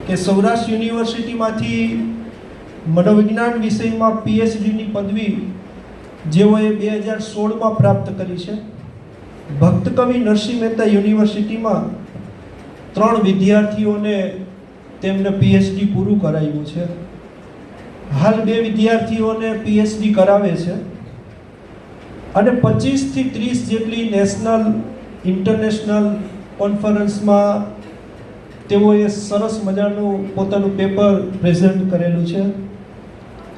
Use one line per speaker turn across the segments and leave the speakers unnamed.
કે સૌરાષ્ટ્ર યુનિવર્સિટીમાંથી મનોવિજ્ઞાન વિષયમાં પીએચડીની પદવી જેઓએ 2016માં પ્રાપ્ત કરી છે. ભક્ત કવિ નરસિંહ મહેતા યુનિવર્સિટીમાં 3 વિદ્યાર્થીઓને તેમને પીએચડી પૂરું કરાવ્યું છે. હાલ 2 વિદ્યાર્થીઓને પીએચડી કરાવે છે અને 25 થી 30 જેટલી નેશનલ ઇન્ટરનેશનલ કોન્ફરન્સમાં તેઓએ સરસ મજાનું પોતાનું પેપર પ્રેઝન્ટ કરેલું છે.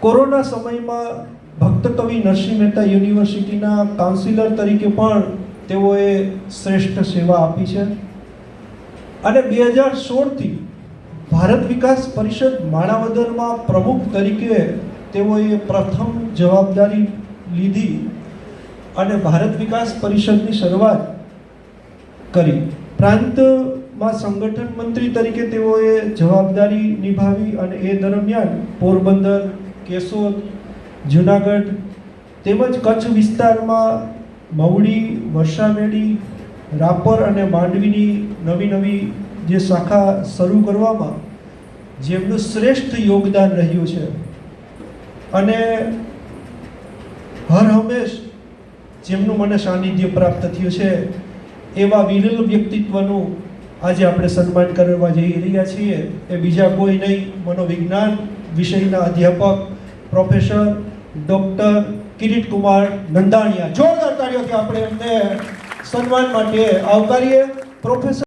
કોરોના સમયમાં ભક્ત કવિ નરસિંહ મહેતા યુનિવર્સિટીના કાઉન્સિલર તરીકે પણ તેઓએ શ્રેષ્ઠ સેવા આપી છે અને 2016થી ભારત વિકાસ પરિષદ માણાવદરમાં પ્રમુખ તરીકે તેઓએ પ્રથમ જવાબદારી લીધી અને ભારત વિકાસ પરિષદની શરૂઆત કરી. પ્રાંતમાં સંગઠન મંત્રી તરીકે તેઓએ જવાબદારી નિભાવી અને એ દરમિયાન પોરબંદર, કેશોદ, જુનાગઢ તેમજ કચ્છ વિસ્તારમાં મવડી, વરસામેડી, રાપર અને માંડવીની નવી જે શાખા શરૂ કરવામાં જેમનું શ્રેષ્ઠ યોગદાન રહ્યું છે અને હર હંમેશ જેમનું મને સાનિધ્ય પ્રાપ્ત થયું છે એવા વિરલ વ્યક્તિત્વનું આજે આપણે સન્માન કરવા જઈ રહ્યા છીએ. એ બીજા કોઈ નહીં, મનોવિજ્ઞાન વિષયના અધ્યાપક પ્રોફેસર ડૉક્ટર કિરીટકુમાર નંદાણીયા. જોરદાર તાળીઓથી આપણે એમને સન્માન માટે આવકારીએ. પ્રોફેસર